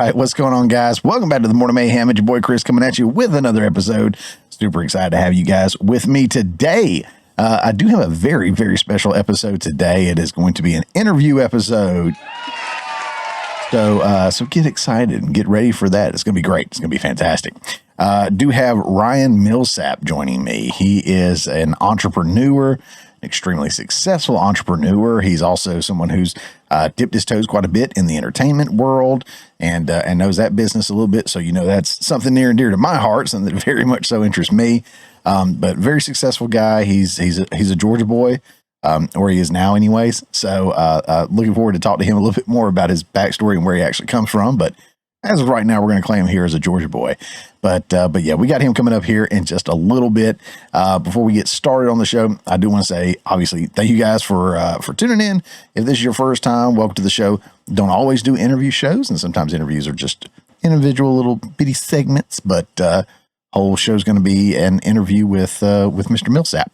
right, what's going on, guys? Welcome back to the Morning Mayhem. It's your boy Chris coming at you with another episode. Super excited to have you guys with me today. I do have a very, very special episode today. It is going to be an interview episode. So get excited and get ready for that. It's going to be great. It's going to be fantastic. Do have Ryan Millsap joining me. He is an entrepreneur, extremely successful entrepreneur. He's also someone who's dipped his toes quite a bit in the entertainment world and knows that business a little bit. So, that's something near and dear to my heart, something that very much so interests me. But very successful guy. He's a Georgia boy, or he is now anyways. So looking forward to talk to him a little bit more about his backstory and where he actually comes from. But as of right now, we're going to claim him here as a Georgia boy. But yeah, we got him coming up here in just a little bit. Before we get started on the show, I do want to say, obviously, thank you guys for tuning in. If this is your first time, welcome to the show. Don't always do interview shows, and sometimes interviews are just individual little bitty segments. But whole show's going to be an interview with Mr. Millsap.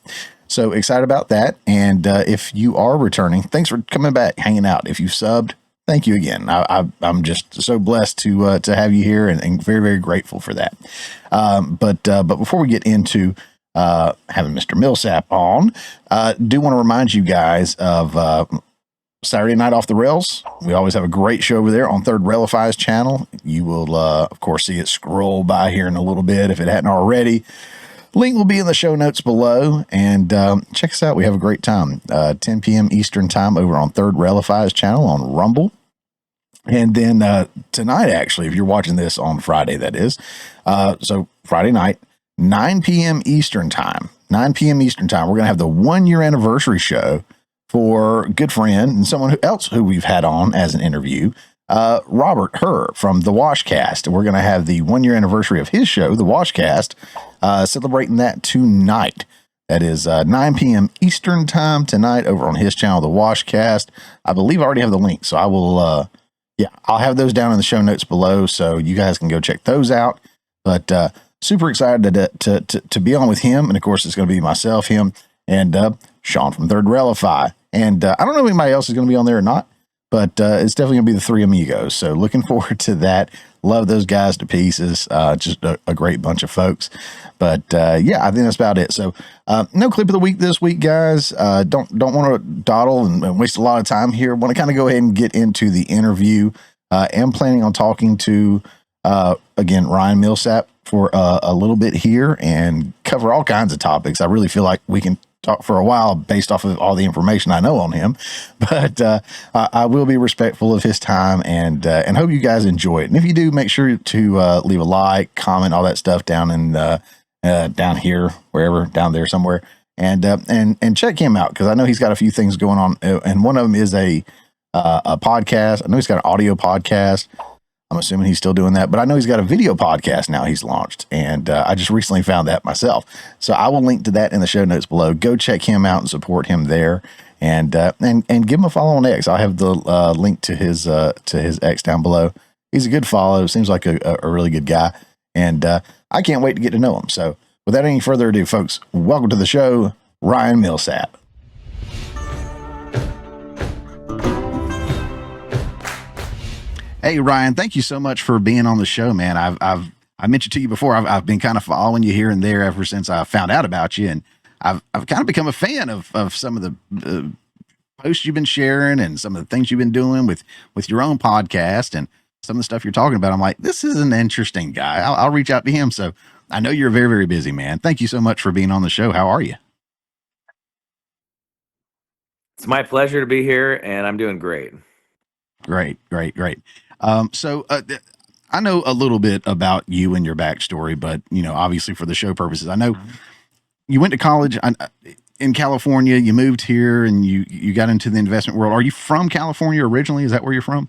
So excited about that. And if you are returning, thanks for coming back, hanging out. If you subbed, thank you again. I'm just so blessed to have you here and very, very grateful for that. But before we get into having Mr. Millsap on, do want to remind you guys of Saturday Night Off the Rails. We always have a great show over there on Third Railify's channel. You will, of course, see it scroll by here in a little bit if it hadn't already. Link will be in the show notes below, and check us out. We have a great time. 10 p.m. Eastern time over on Third Railify's channel on Rumble. And then tonight, actually, if you're watching this on Friday, that is. So Friday night, 9 p.m. Eastern time. 9 p.m. Eastern time, we're going to have the 1-year anniversary show for a good friend and someone else who we've had on as an interview, Robert Herr from the Washcast. We're going to have the 1-year anniversary of his show, the Washcast, celebrating that tonight. That is 9 p.m. Eastern time tonight over on his channel, the Washcast. I believe I already have the link, so I will, I'll have those down in the show notes below, so you guys can go check those out. But super excited to be on with him, and of course it's going to be myself, him, and Sean from Third Railify. And I don't know if anybody else is going to be on there or not, but it's definitely going to be the three amigos. So looking forward to that. Love those guys to pieces. Just a great bunch of folks. But yeah, I think that's about it. So no clip of the week this week, guys. Don't want to dawdle and waste a lot of time here. Want to kind of go ahead and get into the interview. Am planning on talking to, again, Ryan Millsap for a little bit here and cover all kinds of topics. I really feel like we can talk for a while based off of all the information I know on him, but I will be respectful of his time and hope you guys enjoy it. And if you do, make sure to leave a like, comment, all that stuff down in down here, wherever, down there somewhere, and check him out because I know he's got a few things going on, and one of them is a podcast. I know he's got an audio podcast. I'm assuming he's still doing that, but I know he's got a video podcast now he's launched, and I just recently found that myself. So I will link to that in the show notes below. Go check him out and support him there, and give him a follow on X. I'll have the link to his X down below. He's a good follow. Seems like a really good guy, and I can't wait to get to know him. So without any further ado, folks, welcome to the show, Ryan Millsap. Hey, Ryan, thank you so much for being on the show, man. I mentioned to you before, I've been kind of following you here and there ever since I found out about you. And I've kind of become a fan of some of the posts you've been sharing and some of the things you've been doing with your own podcast and some of the stuff you're talking about. I'm like, this is an interesting guy. I'll reach out to him. So I know you're very, very busy, man. Thank you so much for being on the show. How are you? It's my pleasure to be here, and I'm doing great. Great. So I know a little bit about you and your backstory, but obviously for the show purposes, I know you went to college in California. You moved here, and you got into the investment world. Are you from California originally? Is that where you're from?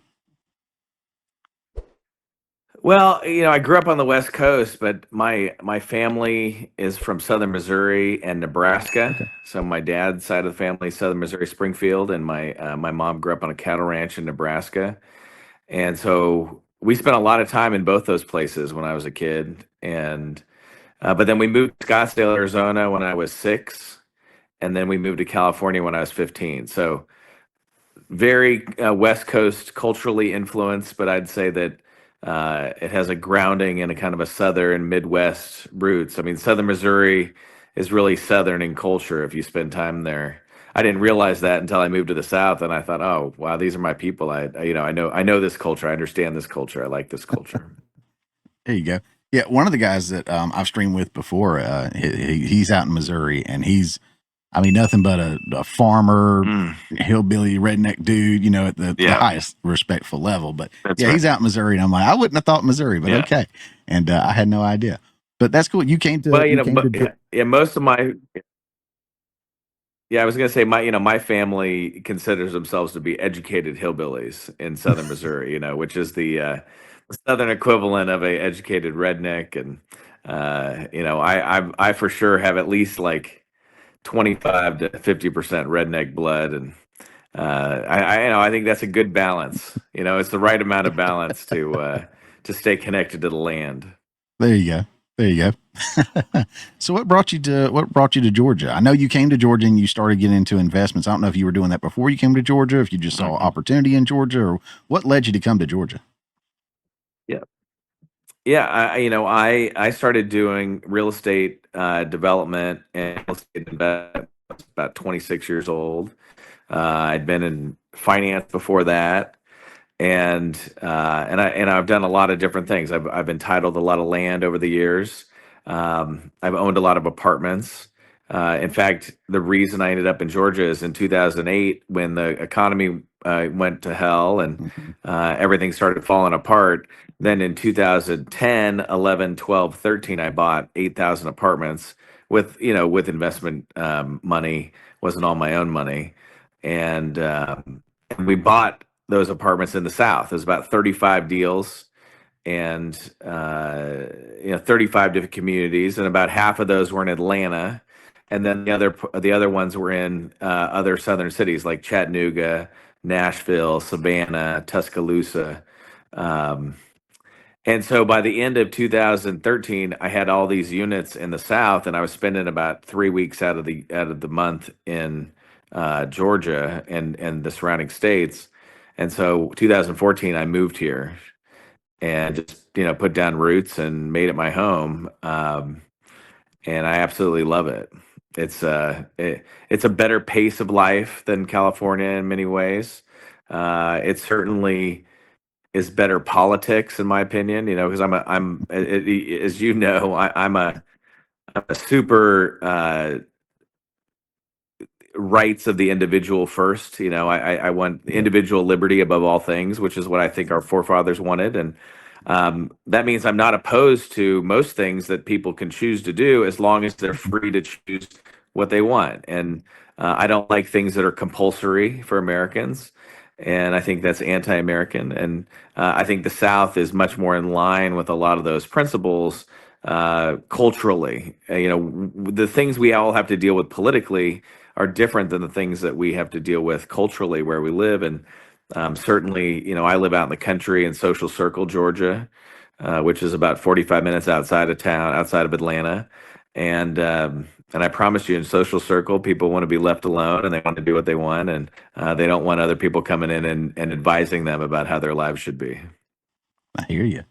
Well, I grew up on the West Coast, but my family is from Southern Missouri and Nebraska. Okay. So my dad's side of the family is Southern Missouri, Springfield, and my mom grew up on a cattle ranch in Nebraska. And so we spent a lot of time in both those places when I was a kid. And but then we moved to Scottsdale, Arizona when I was 6, and then we moved to California when I was 15. So very West Coast culturally influenced, but I'd say that it has a grounding in a kind of a southern Midwest roots. I mean, Southern Missouri is really southern in culture if you spend time there. I didn't realize that until I moved to the South, and I thought, "Oh, wow, these are my people. I know this culture. I understand this culture. I like this culture." There you go. Yeah, one of the guys that I've streamed with before, he's out in Missouri, and I mean, nothing but a farmer, Mm, hillbilly, redneck dude, at the yeah, highest respectful level. But that's yeah, right. he's out in Missouri, and I'm like, I wouldn't have thought Missouri, but Yeah. okay. And I had no idea. But that's cool. Well, You came to but yeah, most of my yeah, I was gonna say my family considers themselves to be educated hillbillies in Southern Missouri, which is the Southern equivalent of a educated redneck, and I for sure have at least like 25 to 50% redneck blood, and I think that's a good balance. It's the right amount of balance to stay connected to the land. There you go. There you go. So what brought you to Georgia? I know you came to Georgia and you started getting into investments. I don't know if you were doing that before you came to Georgia, if you just saw Mhm. opportunity in Georgia, or what led you to come to Georgia. Yeah. Yeah, I started doing real estate development and real estate investment. I was about 26 years old. I'd been in finance before that, and I've done a lot of different things. I've entitled a lot of land over the years. I've owned a lot of apartments. In fact, the reason I ended up in Georgia is in 2008 when the economy went to hell and Mhm. everything started falling apart. Then in 2010, 11, 12, 13, I bought 8,000 apartments with investment money. Wasn't all my own money, and we bought those apartments in the South. There's about 35 deals and 35 different communities, and about half of those were in Atlanta, and then the other ones were in other southern cities like Chattanooga, Nashville, Savannah, Tuscaloosa. Um, and so by the end of 2013, I had all these units in the South, and I was spending about 3 weeks out of the month in Georgia and the surrounding states. And so 2014, I moved here and just put down roots and made it my home. And I absolutely love it. It's a better pace of life than California in many ways. It certainly is better politics in my opinion, because as you know, I'm a super rights of the individual first. I want Yep. individual liberty above all things, which is what I think our forefathers wanted. And that means I'm not opposed to most things that people can choose to do as long as they're free to choose what they want. And I don't like things that are compulsory for Americans. And I think that's anti American. And I think the South is much more in line with a lot of those principles culturally. The things we all have to deal with politically are different than the things that we have to deal with culturally where we live. And certainly, I live out in the country in Social Circle, Georgia, which is about 45 minutes outside of town, outside of Atlanta. And I promise you, in Social Circle, people want to be left alone and they want to do what they want, and they don't want other people coming in and advising them about how their lives should be. I hear you.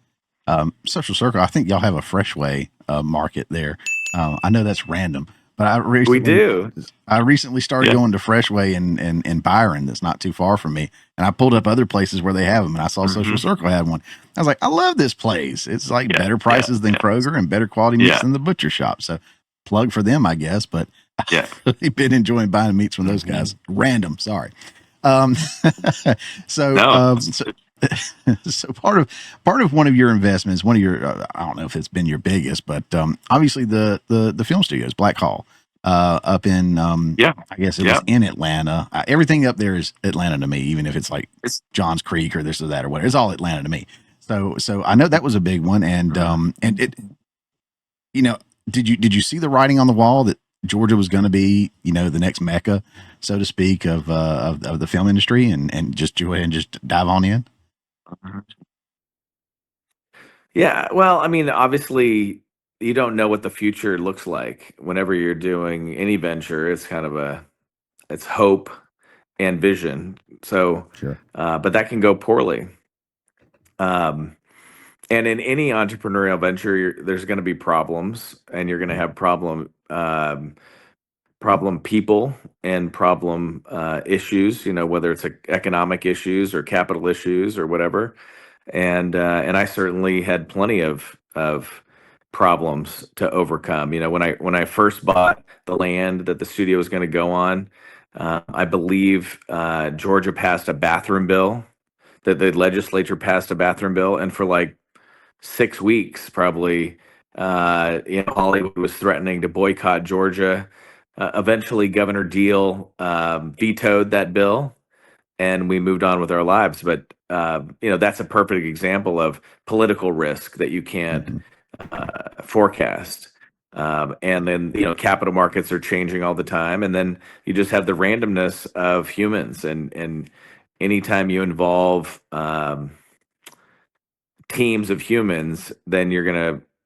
Social Circle, I think y'all have a Freshway market there. I know that's random, but We do. I recently started Yeah. going to Freshway in Byron, that's not too far from me, and I pulled up other places where they have them, and I saw Social Hmm. Circle had one. I was like, I love this place. It's like Yeah. better Yeah. prices than Yeah. Kroger and better quality meats Yeah. than the butcher shop. So, plug for them, I guess. But Yeah. I've really been enjoying buying meats from those Hmm. guys. Random, sorry. Um, so, No. so part of one of your investments, one of your I don't know if it's been your biggest, but obviously the film studios, Black Hall, up in Yeah. I guess it Yeah. was in Atlanta. Everything up there is Atlanta to me, even if it's like It's, Johns Creek or this or that or whatever. It's all Atlanta to me. So I know that was a big one, and it you know did you see the writing on the wall that Georgia was going to be the next mecca, so to speak, of the film industry, and just go ahead and just dive on in. Yeah, well, I mean, obviously, you don't know what the future looks like. Whenever you're doing any venture, it's hope and vision. So, Sure. but that can go poorly. Um, And in any entrepreneurial venture, there's going to be problems, and you're going to have problem people and problem issues. You know, whether it's economic issues or capital issues or whatever. And I certainly had plenty of problems to overcome. You know, when I first bought the land that the studio was going to go on, I believe Georgia passed a bathroom bill, that the legislature passed a bathroom bill, and for like 6 weeks, probably, Hollywood was threatening to boycott Georgia. Eventually, Governor Deal vetoed that bill, and we moved on with our lives. But that's a perfect example of political risk that you can't Mm-hmm. forecast. And then capital markets are changing all the time, and then you just have the randomness of humans, and anytime you involve teams of humans, then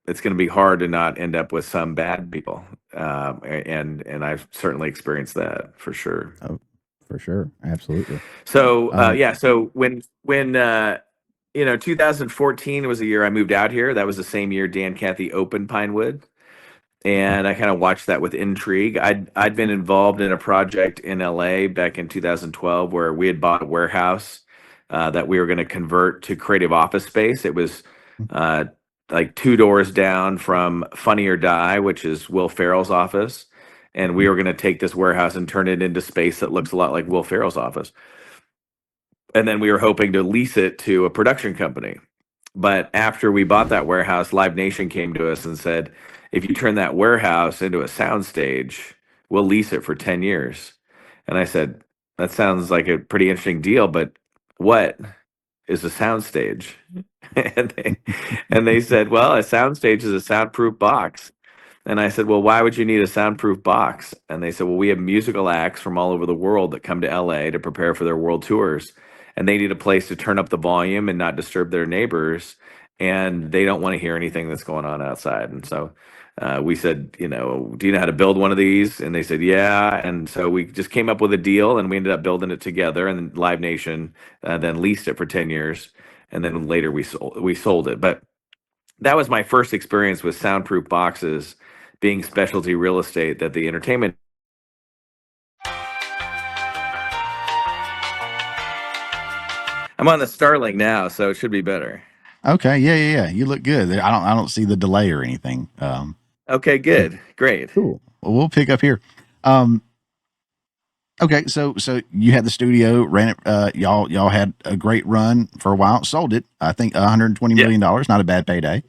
it's gonna be hard to not end up with some bad people. And I've certainly experienced that for sure. Oh, for sure. Absolutely. So Um, yeah, so when 2014 was the year I moved out here. That was the same year Dan Cathy opened Pinewood, and I kind of watched that with intrigue. I'd been involved in a project in LA back in 2012 where we had bought a warehouse that we were going to convert to creative office space. It was uh, like two doors down from Funny or Die, which is Will Ferrell's office, and we were going to take this warehouse and turn it into space that looks a lot like Will Ferrell's office. And then we were hoping to lease it to a production company. But after we bought that warehouse, Live Nation came to us and said, if you turn that warehouse into a soundstage, we'll lease it for 10 years. And I said, that sounds like a pretty interesting deal, but what is a soundstage? and they said, well, a soundstage is a soundproof box. And I said, well, why would you need a soundproof box? And they said, well, we have musical acts from all over the world that come to LA to prepare for their world tours. And they need a place to turn up the volume and not disturb their neighbors. And they don't want to hear anything that's going on outside. And so we said, do you know how to build one of these? And they said, yeah. And so we just came up with a deal, and we ended up building it together. And then Live Nation then leased it for 10 years. And then later we sold it. But that was my first experience with soundproof boxes being specialty real estate that the entertainment. I'm on the Starlink now, so it should be better. okay. Yeah. You look good. I don't see the delay or anything. Okay, good. Great. Cool. Well, we'll pick up here. Um, okay. So you had the studio, ran it. Y'all had a great run for a while. Sold it. I think $120 Yeah. million. Not a bad payday.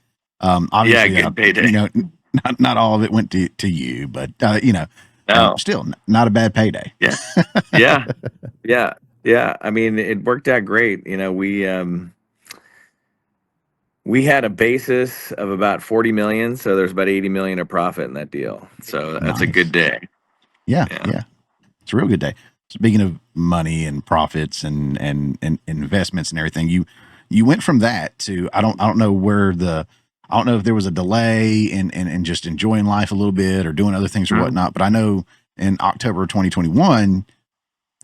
Yeah, Obviously, good payday. not all of it went to you, but No. still not a bad payday. Yeah. Yeah. Yeah. Yeah. I mean, it worked out great. We had a basis of about 40 million, so there's about 80 million of profit in that deal. So that's a good Nice. day. Yeah. Yeah. It's a real good day. Speaking of money and profits and investments and everything, you went from that to I don't know I don't know if there was a delay in just enjoying life a little bit or doing other things or Mhm. whatnot, but I know in October of 2021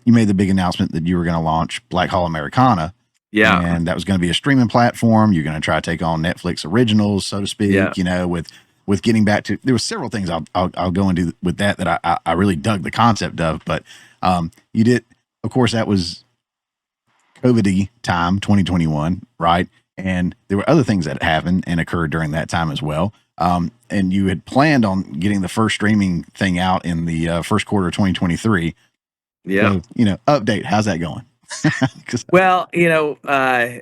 you made the big announcement that you were going to launch Black Hall Americana, Yeah. and that was going to be a streaming platform. You're going to try to take on Netflix originals, so to speak. Yeah. With getting back to, there were several things I'll go into with that I really dug the concept of, but you did, of course, that was COVID time, 2021, right? And there were other things that happened and occurred during that time as well. And you had planned on getting the first streaming thing out in the first quarter of 2023. Yeah. So, update, how's that going? 'Cause- Well, a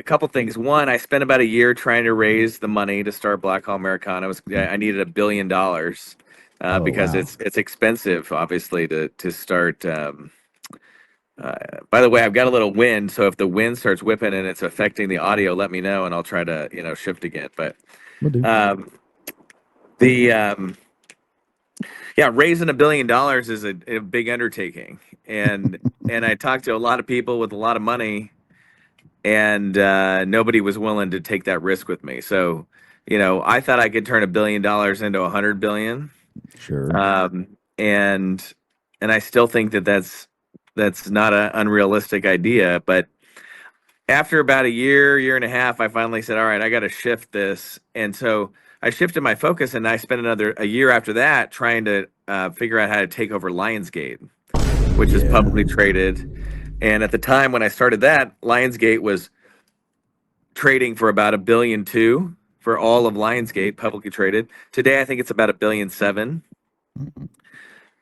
couple things. One, I spent about a year trying to raise the money to start Black Hall Americana. I needed $1 billion Oh, because wow. it's expensive, obviously, to start. By the way, I've got a little wind, so if the wind starts whipping and it's affecting the audio, let me know, and I'll try to shift again. But Will do. the yeah, raising $1 billion is a big undertaking, and I talked to a lot of people with a lot of money, and nobody was willing to take that risk with me. So, I thought I could turn $1 billion into 100 billion, Sure. and I still think that that's not an unrealistic idea. But after about a year and a half, I finally said, all right, I got to shift this. And so I shifted my focus, and I spent a year after that trying to figure out how to take over Lionsgate, which is Yeah. publicly traded. And at the time when I started that, Lionsgate was trading for about a billion two for all of Lionsgate publicly traded. Today, I think it's about a billion seven. Mhm.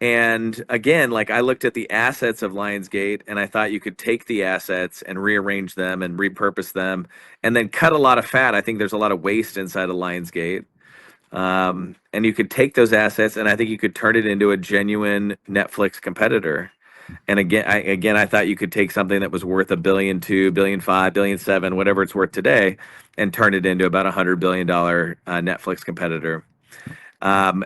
And again, like I looked at the assets of Lionsgate and I thought you could take the assets and rearrange them and repurpose them and then cut a lot of fat. I think there's a lot of waste inside of Lionsgate. And you could take those assets and I think you could turn it into a genuine Netflix competitor. And again, I thought you could take something that was worth a billion two, billion five, billion seven, whatever it's worth today, and turn it into about $100 billion Netflix competitor. Um,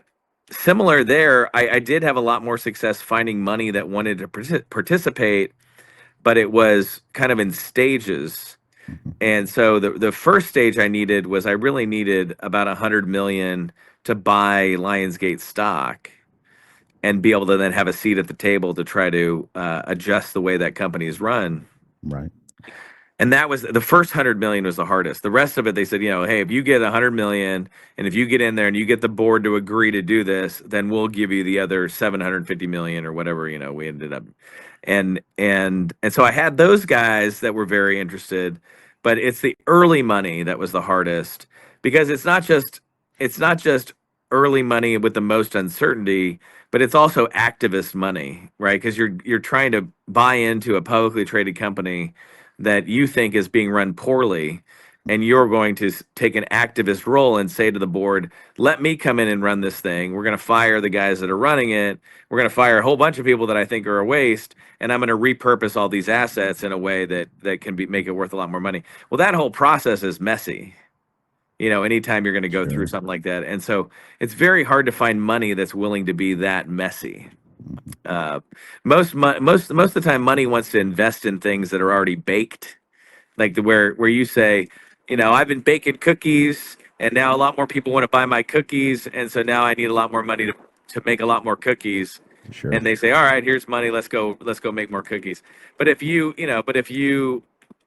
Similar there, I did have a lot more success finding money that wanted to participate, but it was kind of in stages. Mhm. And so the first stage I needed was I really needed about 100 million to buy Lionsgate stock and be able to then have a seat at the table to try to adjust the way that company is run. Right. And that was the first 100 million was the hardest. The rest of it, they said, hey, if you get 100 million and if you get in there and you get the board to agree to do this, then we'll give you the other 750 million or whatever, we ended up. And so I had those guys that were very interested, but it's the early money that was the hardest because it's not just early money with the most uncertainty, but it's also activist money, right? Because you're trying to buy into a publicly traded company that you think is being run poorly, and you're going to take an activist role and say to the board, let me come in and run this thing. We're going to fire the guys that are running it. We're going to fire a whole bunch of people that I think are a waste, and I'm going to repurpose all these assets in a way that can make it worth a lot more money. Well, that whole process is messy. Anytime you're going to go through Sure. something like that. And so it's very hard to find money that's willing to be that messy. Mhm. Uh, most of the time, money wants to invest in things that are already baked, like where you say, I've been baking cookies, and now a lot more people want to buy my cookies, and so now I need a lot more money to make a lot more cookies. Sure. And they say, all right, here's money, let's go make more cookies. But if you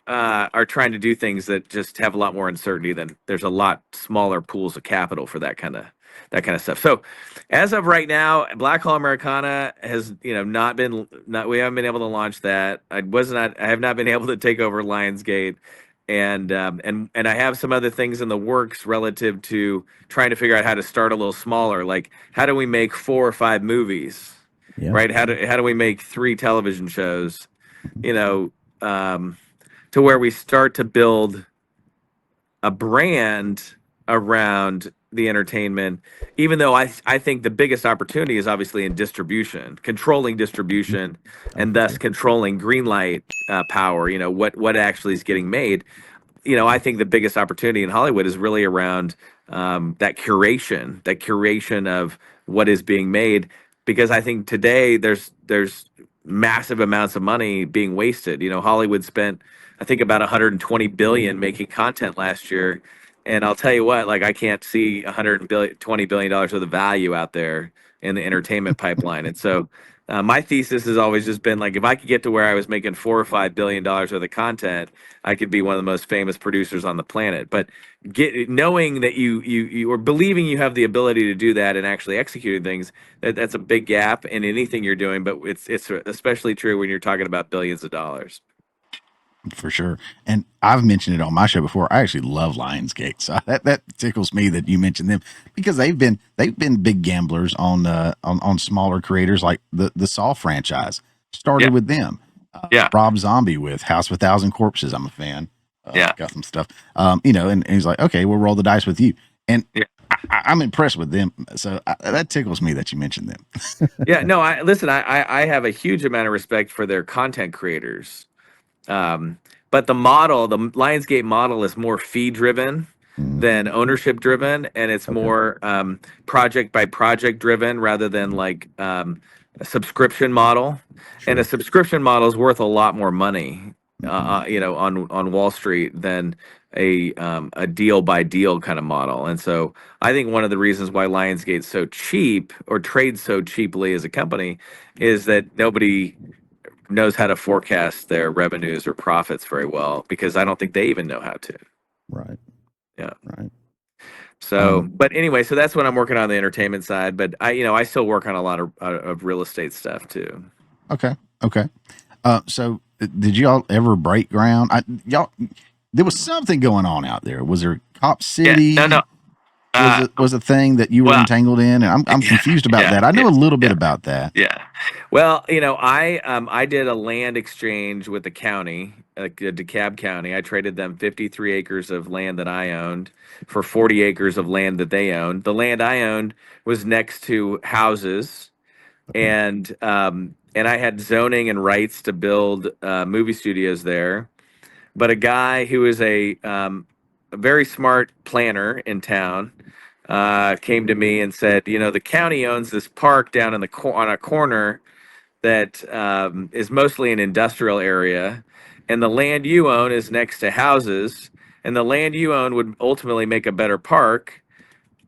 are trying to do things that just have a lot more uncertainty, then there's a lot smaller pools of capital for that kind of stuff. So as of right now, Black Hole Americana has, not we haven't been able to launch that. I have not been able to take over Lionsgate, and I have some other things in the works relative to trying to figure out how to start a little smaller. Like, how do we make 4 or 5 movies, Yeah. right? How do we make 3 television shows, Mhm. you know, um, to where we start to build a brand around the entertainment, even though I think the biggest opportunity is obviously in distribution, controlling Mhm. distribution, Oh, and for thus sure. controlling green light power, what actually is getting made. I think the biggest opportunity in Hollywood is really around that curation of what is being made, because I think today there's massive amounts of money being wasted. Hollywood spent, I think, about 120 billion making content last year, and I'll tell you what, like, I can't see 120 billion dollars worth of value out there in the entertainment pipeline, and so. My thesis has always just been like, if I could get to where I was making $4 or $5 billion worth of content, I could be one of the most famous producers on the planet. But knowing that you or believing you have the ability to do that and actually executing things, that's a big gap in anything you're doing. But it's especially true when you're talking about billions of dollars. For sure. And I've mentioned it on my show before. I actually love Lionsgate, so that tickles me that you mentioned them because they've been big gamblers on smaller creators like the Saw franchise Yeah, started with them. yeah, Rob Zombie with House of a Thousand Corpses. I'm a fan. yeah, Got some stuff. And he's like, okay, we'll roll the dice with you, and yeah. I'm impressed with them. So that tickles me that you mentioned them. Yeah, no, I listen. I have a huge amount of respect for their content creators. But the Lionsgate model is more fee driven Mm, than ownership driven, and it's okay, more project by project driven rather than like a subscription model. And a sure. subscription model is worth a lot more money, Hmm. on Wall Street than a deal by deal kind of model. And so I think one of the reasons why Lionsgate's so cheap or trades so cheaply as a company is that nobody knows how to forecast their revenues or profits very well, because I don't think they even know how to. Right. Yeah. Right. So, but anyway, so that's what I'm working on the entertainment side. But I still work on a lot of real estate stuff too. Okay. Okay. So did y'all ever break ground? Y'all, there was something going on out there. Was there Cop Yeah. No. City? No. Was a thing that you were Well. entangled in? And I'm confused about Yeah. that. I know Yeah. a little bit Yeah. about that. Yeah. Well, I did a land exchange with the county, DeKalb County. I traded them 53 acres of land that I owned for 40 acres of land that they owned. The land I owned was next to houses, Okay. and I had zoning and rights to build movie studios there. But a guy who is a very smart planner in town came to me and said, the county owns this park down in on a corner that is mostly an industrial area, and the land you own is next to houses, and the land you own would ultimately make a better park.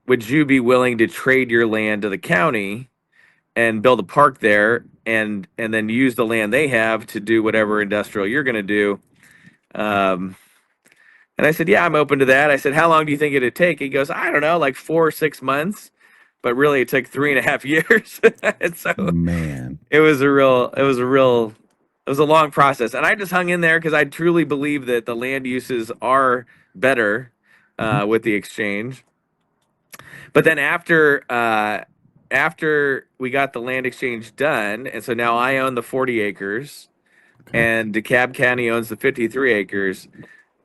Would you be willing to trade your land to the county and build a park there, and then use the land they have to do whatever industrial you're going to do? Um, and I said, yeah, I'm open to that. I said, how long do you think it'd take? He goes, I don't know, like 4 or 6 months. But really, it took 3.5 years. And so Man. it was a long process. And I just hung in there because I truly believe that the land uses are better with the exchange. But then after we got the land exchange done, and so now I own the 40 acres, Okay. and DeKalb County owns the 53 acres.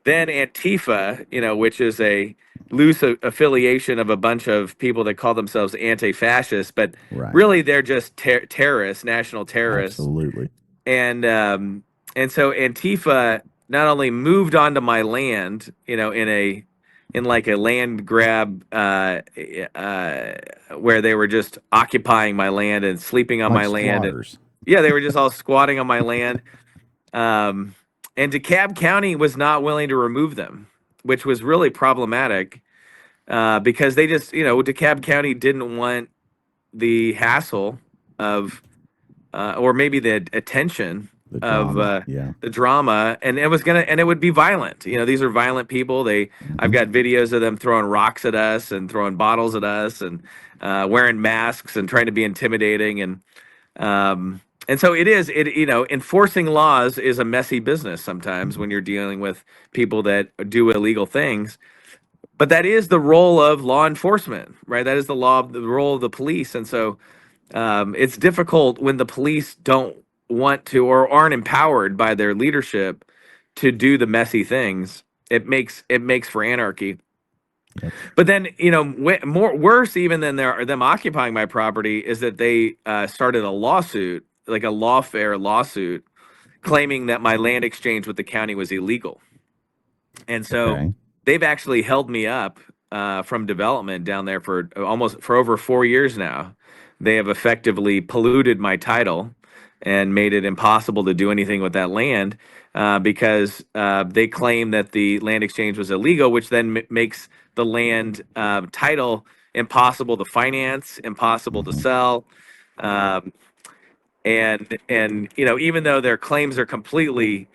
Then Antifa, which is a loose affiliation of a bunch of people that call themselves anti-fascists, but Right. really they're just terrorists, national terrorists. Absolutely. And so Antifa not only moved onto my land, in like a land grab, where they were just occupying my land and sleeping on Like my land. squatters. Yeah, they were just all squatting on my land. And DeKalb County was not willing to remove them, which was really problematic, because they just, DeKalb County didn't want the hassle of, or maybe the attention The of drama. Yeah. the drama, and it would be violent. These are violent people. I've got videos of them throwing rocks at us and throwing bottles at us and wearing masks and trying to be intimidating. And so enforcing laws is a messy business sometimes when you're dealing with people that do illegal things. But that is the role of law enforcement, right? That is the role of the police. And so it's difficult when the police don't want to or aren't empowered by their leadership to do the messy things. It makes for anarchy. Yep. But then, more worse even than them occupying my property is that they started a lawsuit, like a lawfare lawsuit, claiming that my land exchange with the county was illegal. And so Okay. they've actually held me up from development down there for over 4 years now. They have effectively polluted my title and made it impossible to do anything with that land, because they claim that the land exchange was illegal, which then makes the land title impossible to finance, impossible to sell. Um, and even though their claims are completely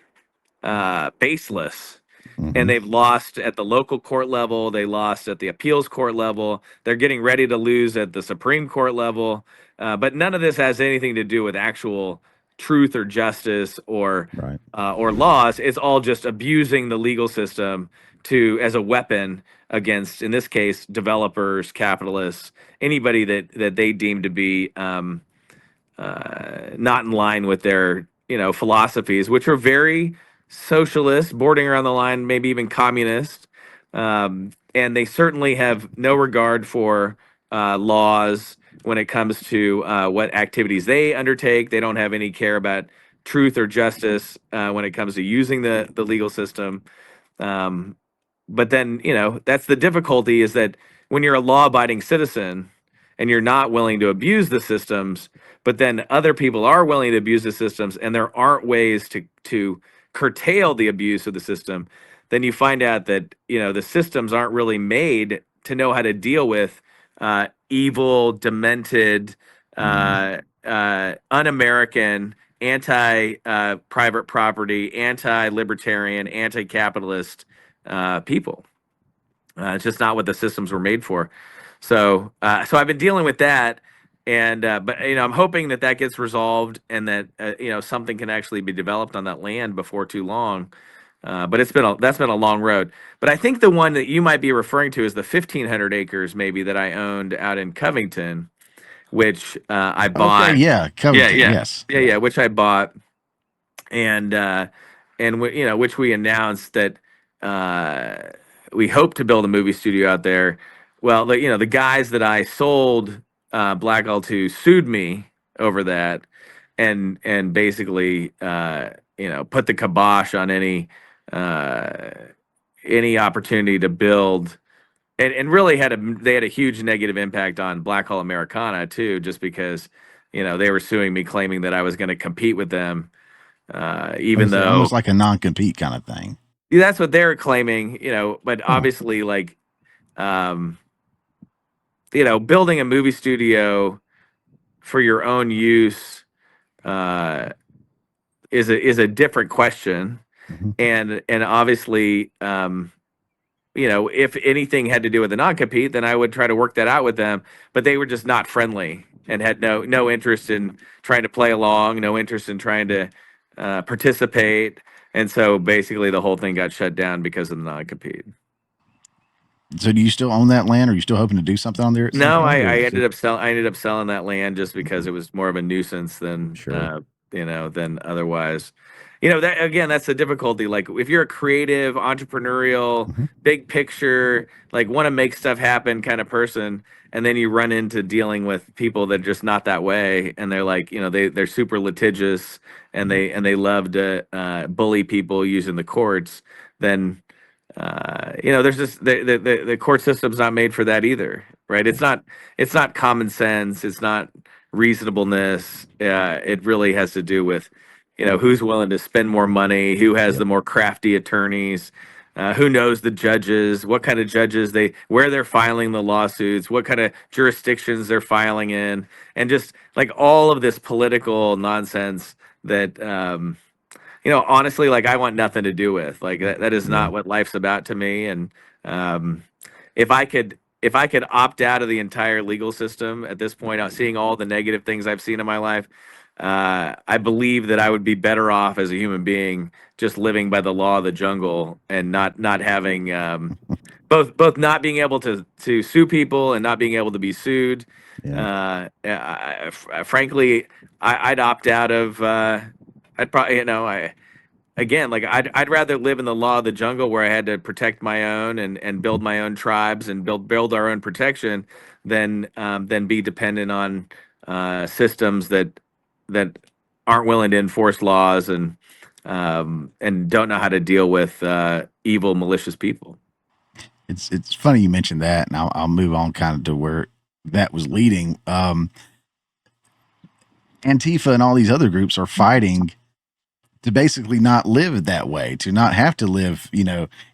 baseless, and they've lost at the local court level, they lost at the appeals court level, they're getting ready to lose at the Supreme Court level, but none of this has anything to do with actual truth or justice Right. or laws. It's all just abusing the legal system as a weapon against, in this case, developers, capitalists, anybody that they deem to be not in line with their philosophies, which are very socialist, bordering around the line, maybe even communist. And they certainly have no regard for laws when it comes to what activities they undertake. They don't have any care about truth or justice when it comes to using the legal system. But then, that's the difficulty, is that when you're a law-abiding citizen and you're not willing to abuse the systems, but then other people are willing to abuse the systems, and there aren't ways to curtail the abuse of the system, then you find out that the systems aren't really made to know how to deal with evil, demented, un-American, anti private property, anti libertarian, anti capitalist people. It's just not what the systems were made for. So I've been dealing with that, and but I'm hoping that gets resolved, and that something can actually be developed on that land before too long. But that's been a long road. But I think the one that you might be referring to is the 1,500 acres maybe that I owned out in Covington, which I Okay, bought. yeah, Yeah, Covington, yeah, yes. yeah, which I bought, and which we announced that uh, we hope to build a movie studio out there. Well, the guys that I sold Black Hall to sued me over that, and basically put the kibosh on uh, any opportunity to build. And really they had a huge negative impact on Black Hall Americana too, just because they were suing me, claiming that I was going to compete with them, even It's though almost like a non-compete kind of thing. that's what they're claiming. But Huh. obviously, like, um, building a movie studio for your own use uh, is a different question, Mhm. and obviously, if anything had to do with the non-compete, then I would try to work that out with them. But they were just not friendly and had no interest in trying to play along, no interest in trying to participate. And so basically the whole thing got shut down because of the non-compete. So do you still own that land? Or are you still hoping to do something on there at some No, point? I Or is ended it up selling. I ended up selling that land just because okay, it was more of a nuisance than sure. than otherwise. That again, that's the difficulty. Like if you're a creative, entrepreneurial, Hmm. big picture, like want to make stuff happen kind of person, and then you run into dealing with people that are just not that way, and they're like, they're super litigious, and Hmm. they love to bully people using the courts. Then there's just the court system's not made for that either, right? Yeah. It's not common sense. It's not reasonableness. It really has to do with, who's willing to spend more money, who has Yep. the more crafty attorneys, who knows the judges, what kind of judges where they're filing the lawsuits, what kind of jurisdictions they're filing in, and just like all of this political nonsense that honestly, like I want nothing to do with. Like that is Yeah. not what life's about to me. And um, if I could opt out of the entire legal system at this point, seeing all the negative things I've seen in my life, I believe that I would be better off as a human being just living by the law of the jungle and not having both not being able to sue people and not being able to be sued. Yeah. Frankly, I'd opt out of. I'd probably, I again, like I'd rather live in the law of the jungle where I had to protect my own and build my own tribes and build our own protection than be dependent on systems that aren't willing to enforce laws and don't know how to deal with evil, malicious people. It's funny you mentioned that, and I'll move on kind of to where that was leading. Antifa and all these other groups are fighting to basically not live that way, to not have to live,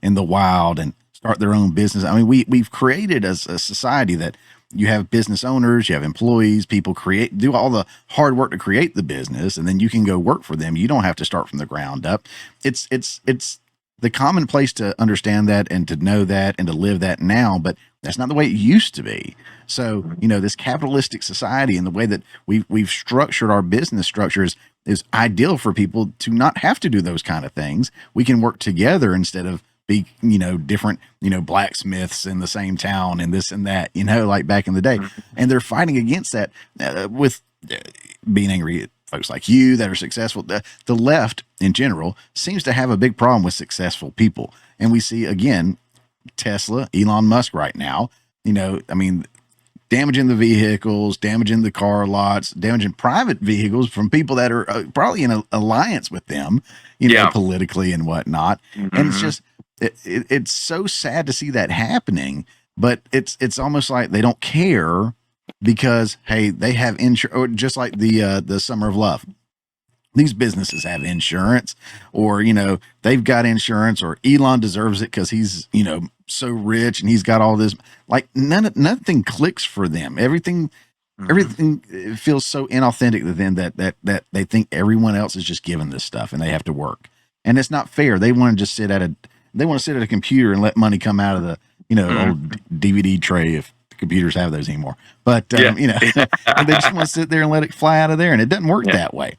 in the wild and start their own business. I mean, we've created a society that you have business owners, you have employees, people do all the hard work to create the business, and then you can go work for them. You don't have to start from the ground up. It's the commonplace to understand that and to know that and to live that now, but that's not the way it used to be. So, this capitalistic society and the way that we've structured our business structures is ideal for people to not have to do those kind of things. We can work together instead of be, different, blacksmiths in the same town and this and that, like back in the day. And they're fighting against that with being angry at folks like you that are successful. The left in general seems to have a big problem with successful people. And we see, again, Tesla, Elon Musk right now, I mean, damaging the vehicles, damaging the car lots, damaging private vehicles from people that are probably in an alliance with them, Yeah. politically and whatnot. And it's Mhm. just, it's so sad to see that happening, but it's almost like they don't care because, hey, they have insurance, just like the Summer of Love. These businesses have insurance, or they've got insurance, or Elon deserves it because he's so rich and he's got all this. Like nothing clicks for them. Everything Hmm. everything feels so inauthentic to them that they think everyone else is just given this stuff and they have to work, and it's not fair. They want to just sit at a computer and let money come out of the Hmm. old DVD tray if computers have those anymore. But Yeah. and they just want to sit there and let it fly out of there, and it doesn't work Yeah. that way.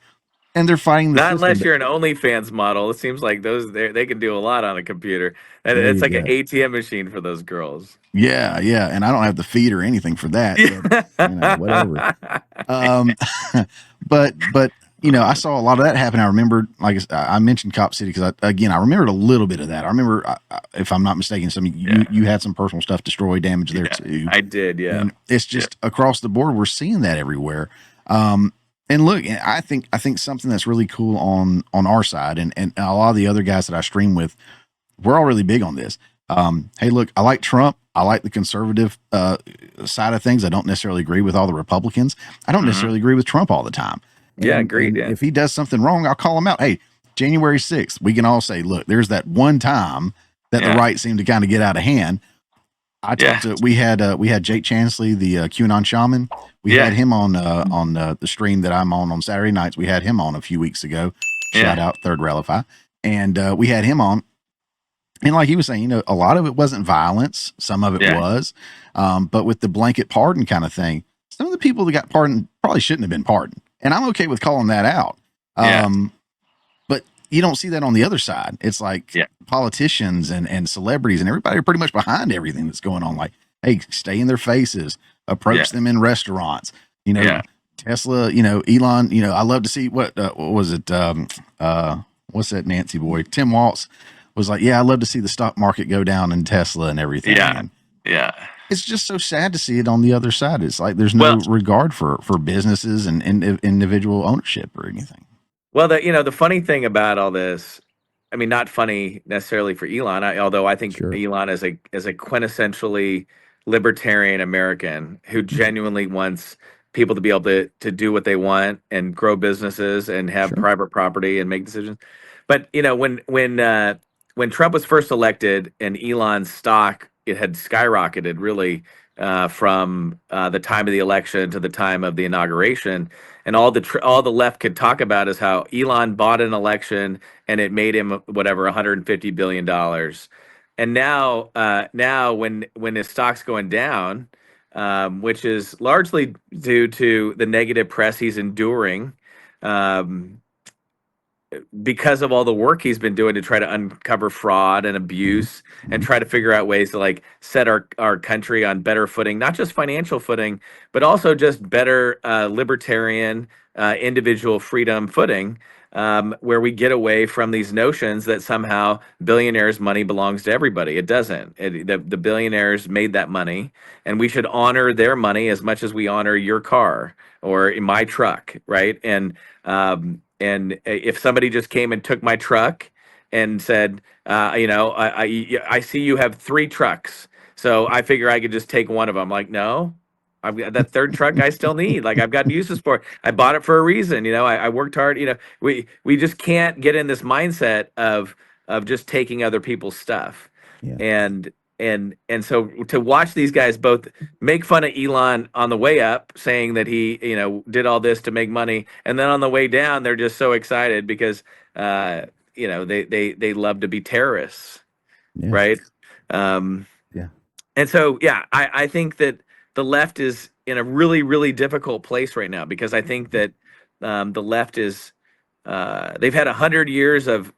And they're fighting the Not system. unless But you're an OnlyFans model. It seems like those they can do a lot on a computer. And there it's you like an go. ATM machine for those girls. Yeah, yeah, and I don't have the feed or anything for that, so Yeah. whatever. Um, but I saw a lot of that happen. I remember, like I mentioned, Cop City because I remembered a little bit of that. I remember, if I'm not mistaken, some Yeah. you had some personal stuff destroyed, damage there Yeah. too, I did. Yeah. and it's Yeah. just across the board. We're seeing that everywhere. Um, and look, I think something that's really cool on our side, and a lot of the other guys that I stream with, we're all really big on this. Hey, look, I like Trump. I like the conservative side of things. I don't necessarily agree with all the Republicans. I don't Hmm. necessarily agree with Trump all the time. Yeah. And Agreed. and Yeah. if he does something wrong, I'll call him out. Hey, January 6th, we can all say, look, there's that one time that the Yeah. right seemed to kind of get out of hand. I Yeah. talked to we had Jake Chansley, the QAnon shaman. We had Yeah. him on the stream that I'm on Saturday nights. We had him on a few weeks ago. Shout Yeah. out Third Railify, and we had him on, and like he was saying, a lot of it wasn't violence. Some of it Yeah. was, but with the blanket pardon kind of thing, some of the people that got pardoned probably shouldn't have been pardoned, and I'm okay with calling that out. Yeah. But you don't see that on the other side. It's like Yeah. politicians and celebrities and everybody are pretty much behind everything that's going on. Like, hey, stay in their faces, Yeah. approach them in restaurants. You know, Yeah. Tesla. Elon. I love to see what was it? What's that Nancy boy? Tim Waltz was like, yeah, I love to see the stock market go down in Tesla and everything. Yeah. And Yeah. it's just so sad to see it on the other side. It's like there's no Well, regard for businesses and individual ownership or anything. well, the funny thing about all this, I mean, not funny necessarily for Elon, although I think Sure. Elon is a quintessentially libertarian American who Mhm. genuinely wants people to be able to do what they want and grow businesses and have Sure. private property and make decisions. But when Trump was first elected and Elon's stock, it had skyrocketed really from the time of the election to the time of the inauguration, and all the left could talk about is how Elon bought an election and it made him whatever $150 billion. And now when his stock's going down, which is largely due to the negative press he's enduring, um, because of all the work he's been doing to try to uncover fraud and Mhm. abuse and Mhm. try to figure out ways to like set our country on better footing, not just financial footing, but also just better libertarian individual freedom footing, where we get away from these notions that somehow billionaires' money belongs to everybody. It doesn't. The billionaires made that money, and we should honor their money as much as we honor your car or my truck, right? And if somebody just came and took my truck and said, I see you have three trucks, so I figure I could just take one of them. Like, no, I've got that third truck I still need. Like, I've got uses for it. I bought it for a reason. I worked hard. We just can't get in this mindset of just taking other people's stuff. Yeah. And so to watch these guys both make fun of Elon on the way up, saying that he, did all this to make money, and then on the way down, they're just so excited because, they love to be terrorists, Yeah. right? Um, Yeah. and so, yeah, I think that the left is in a really, really difficult place right now because I think that the left is they've had 100 years of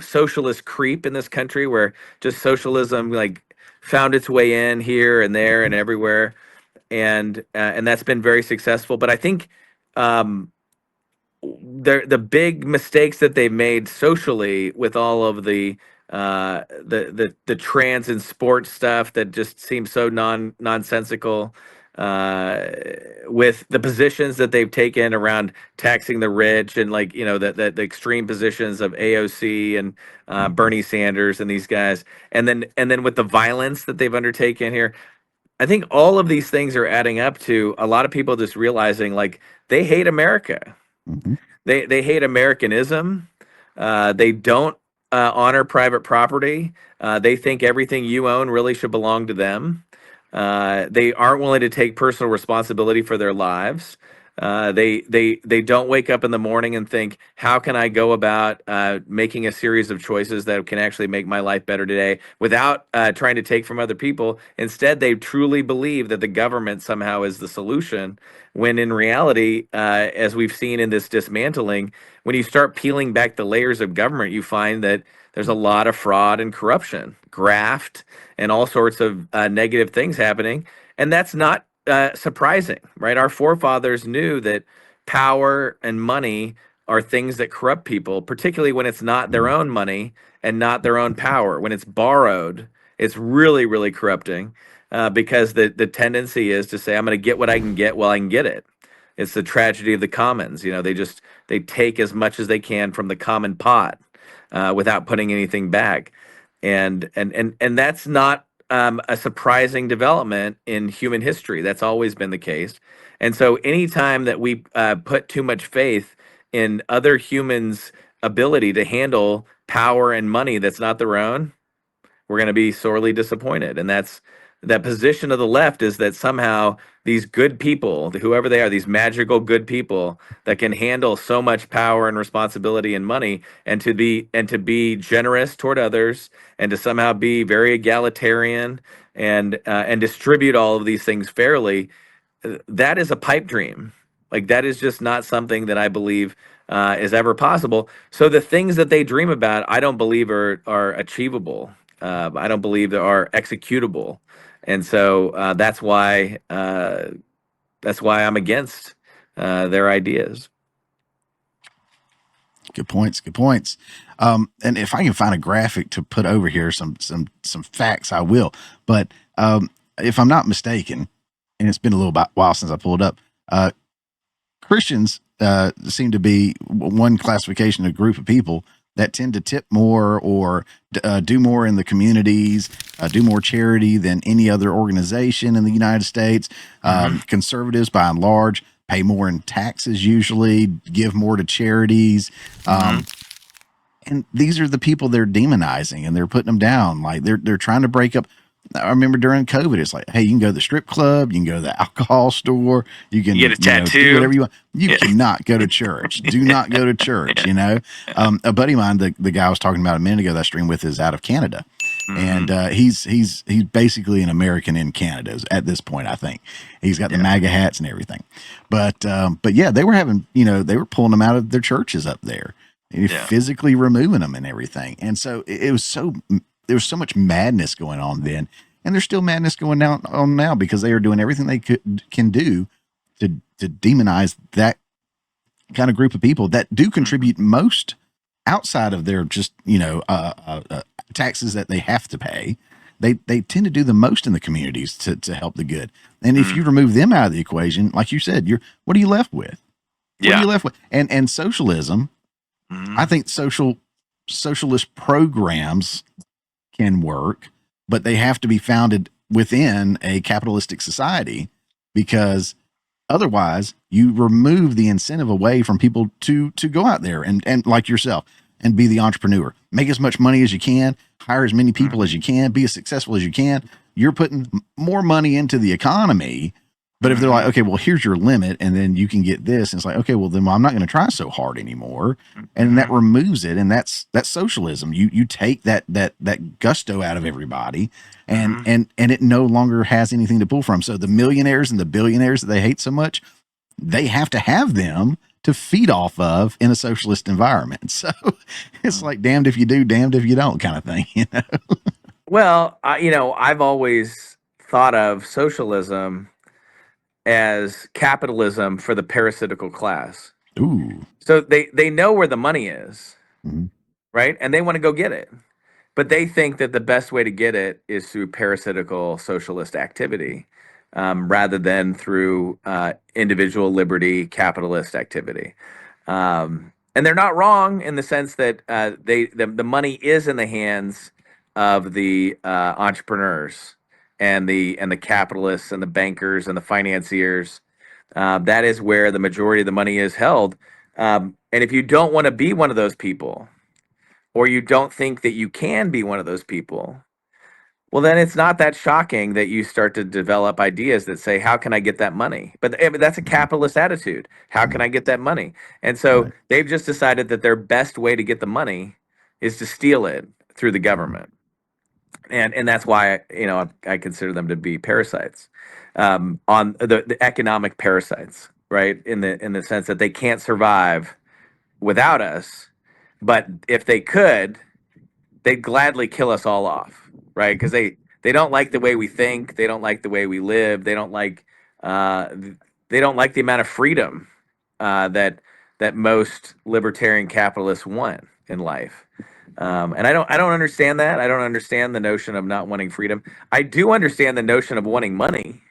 socialist creep in this country, where just socialism like found its way in here and there and everywhere, and that's been very successful. But I think um, the big mistakes that they've made socially with all of the trans and sports stuff that just seems so nonsensical, uh, with the positions that they've taken around taxing the rich, and like the extreme positions of AOC and Mhm. Bernie Sanders and these guys, and then with the violence that they've undertaken here. I think all of these things are adding up to a lot of people just realizing like they hate America. Mhm. They hate Americanism. They don't honor private property. They think everything you own really should belong to them. They aren't willing to take personal responsibility for their lives. They don't wake up in the morning and think, how can I go about making a series of choices that can actually make my life better today without trying to take from other people. Instead, they truly believe that the government somehow is the solution, when in reality, as we've seen in this dismantling, when you start peeling back the layers of government, you find that there's a lot of fraud and corruption, graft, and all sorts of negative things happening. And that's not surprising, right? Our forefathers knew that power and money are things that corrupt people, particularly when it's not their own money and not their own power. When it's borrowed, it's really, really corrupting, because the tendency is to say, I'm going to get what I can get while I can get it. It's the tragedy of the commons. They take as much as they can from the common pot, without putting anything back. And that's not a surprising development in human history. That's always been the case. And so anytime that we put too much faith in other humans' ability to handle power and money that's not their own, we're going to be sorely disappointed. And that's that position of the left, is that somehow these good people, whoever they are, these magical good people that can handle so much power and responsibility and money, and to be generous toward others, and to somehow be very egalitarian, and distribute all of these things fairly, that is a pipe dream. Like, that is just not something that I believe is ever possible. So the things that they dream about, I don't believe are achievable. I don't believe they are executable, and so that's why I'm against their ideas. Good points. Good points. And if I can find a graphic to put over here, some facts, I will. But if I'm not mistaken, and it's been a little while since I pulled up, Christians seem to be one classification, a group of people that tend to tip more or do more in the communities, do more charity than any other organization in the United States. Conservatives, by and large, pay more in taxes usually, give more to charities. And these are the people they're demonizing, and they're putting them down. Like they're trying to break up. I remember during COVID, it's like, hey, you can go to the strip club, you can go to the alcohol store, you can get a tattoo, do whatever you want. You cannot go to church. Do not go to church. A buddy of mine, the guy I was talking about a minute ago that I streamed with, is out of Canada. And he's basically an American in Canada at this point. I think he's got the MAGA hats and everything. But yeah, they were having, they were pulling them out of their churches up there, physically removing them and everything. And so it was there was so much madness going on then, and there's still madness going on now, because they are doing everything they can do to demonize that kind of group of people that do contribute most outside of their just taxes that they have to pay. They tend to do the most in the communities to help the good. And if you remove them out of the equation, like you said, what are you left with? What are you left with? And socialism, I think socialist programs can work, but they have to be founded within a capitalistic society, because otherwise you remove the incentive away from people to go out there and like yourself and be the entrepreneur, make as much money as you can, hire as many people as you can, be as successful as you can. You're putting more money into the economy. But if they're like, okay, well, here's your limit, and then you can get this, and it's like, okay, well, then I'm not going to try so hard anymore, and that removes it, and that's socialism. You take that gusto out of everybody, and it no longer has anything to pull from. So the millionaires and the billionaires that they hate so much, they have to have them to feed off of in a socialist environment. So it's like damned if you do, damned if you don't, kind of thing, Well, I've always thought of socialism as capitalism for the parasitical class. Ooh. So they know where the money is, right? And they want to go get it. But they think that the best way to get it is through parasitical socialist activity, rather than through individual liberty capitalist activity. And they're not wrong in the sense that the money is in the hands of the entrepreneurs and the capitalists and the bankers and the financiers. That is where the majority of the money is held. And if you don't want to be one of those people, or you don't think that you can be one of those people, Well, then it's not that shocking that you start to develop ideas that say, how can I get that money? But that's a capitalist attitude. How can I get that money? And so Right. they've just decided that their best way to get the money is to steal it through the government. And that's why, I consider them to be parasites, on the economic parasites, right? In the sense that they can't survive without us, but if they could, they'd gladly kill us all off, right? Because they don't like the way we think, they don't like the way we live, uh, they don't like the amount of freedom that most libertarian capitalists want in life. And I don't understand that. I don't understand the notion of not wanting freedom. I do understand the notion of wanting money,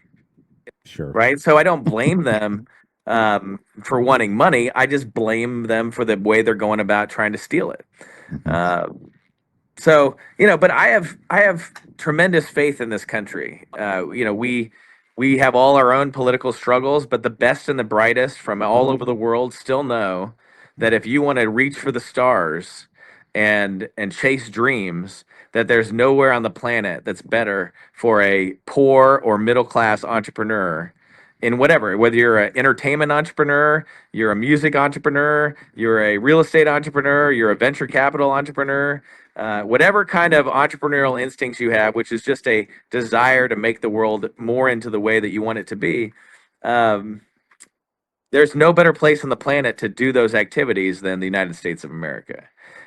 Sure. right? So I don't blame them for wanting money. I just blame them for the way they're going about trying to steal it. Hmm. Uh, so, but I have tremendous faith in this country. We have all our own political struggles, but the best and the brightest from all over the world still know that if you want to reach for the stars and chase dreams, that there's nowhere on the planet that's better for a poor or middle class entrepreneur in whatever, whether you're an entertainment entrepreneur, you're a music entrepreneur, you're a real estate entrepreneur, you're a venture capital entrepreneur, whatever kind of entrepreneurial instincts you have, which is just a desire to make the world more into the way that you want it to be. Um, there's no better place on the planet to do those activities than the United States of America.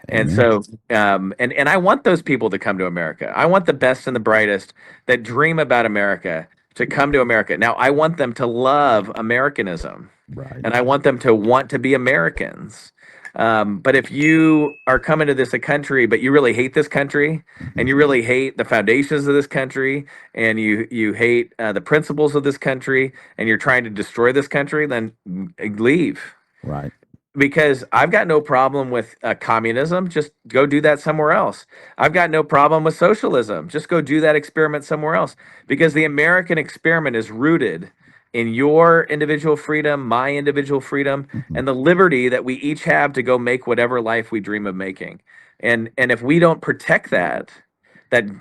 And Amen. so, and I want those people to come to America. I want the best and the brightest that dream about America to come to America. Now, I want them to love Americanism, Right. and I want them to want to be Americans. But if you are coming to this a country, but you really hate this country, and you really hate the foundations of this country, and you hate the principles of this country, and you're trying to destroy this country, then leave. Right. Because I've got no problem with communism. Just go do that somewhere else. I've got no problem with socialism. Just go do that experiment somewhere else. Because the American experiment is rooted in your individual freedom, my individual freedom, Hmm. and the liberty that we each have to go make whatever life we dream of making. And if we don't protect that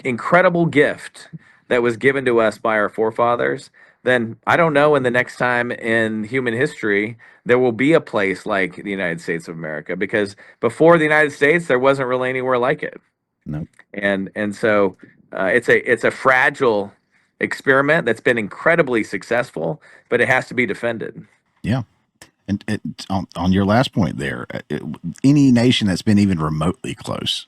incredible gift that was given to us by our forefathers, then I don't know when the next time in human history there will be a place like the United States of America, because before the United States there wasn't really anywhere like it. No. And so it's a fragile experiment that's been incredibly successful, but it has to be defended. Yeah. And on your last point there, any nation that's been even remotely close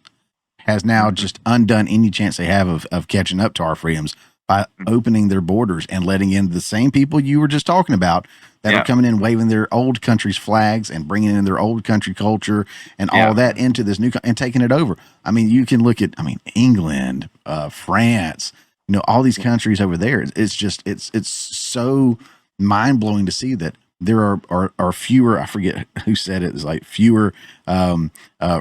has now Mhm. just undone any chance they have of catching up to our freedoms by opening their borders and letting in the same people you were just talking about that are Yeah, coming in waving their old country's flags and bringing in their old country culture and all yeah, that into this new and taking it over. I mean, you can look at, I mean, England, France, all these countries over there. It's just, it's so mind blowing to see that there are fewer, I forget who said it, it's like fewer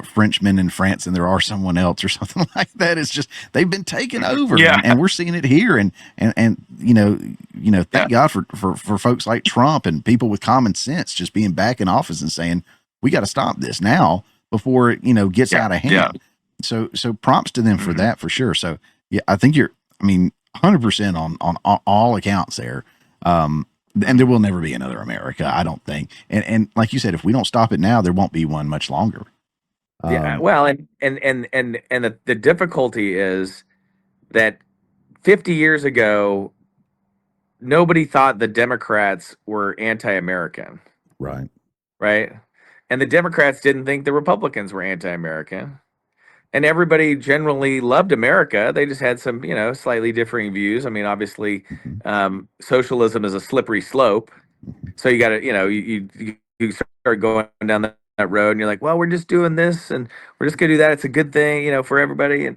Frenchmen in France than there are someone else or something like that. It's just they've been taken over, yeah, and we're seeing it here. And yeah, thank God for folks like Trump and people with common sense just being back in office and saying we got to stop this now before it gets yeah, out of yeah. hand. So props to them for Mhm. that for sure. So yeah, I think I mean 100% on all accounts there. And there will never be another America, I don't think. And like you said, if we don't stop it now, there won't be one much longer. Yeah. Um, Well, and the difficulty is that 50 years ago, nobody thought the Democrats were anti-American, right. right? And the Democrats didn't think the Republicans were anti-American. And everybody generally loved America. They just had some, slightly differing views. I mean, obviously, Hmm. socialism is a slippery slope. Hmm. So you got to, you start going down that road, and you're like, well, we're just doing this, and we're just gonna do that. It's a good thing, for everybody.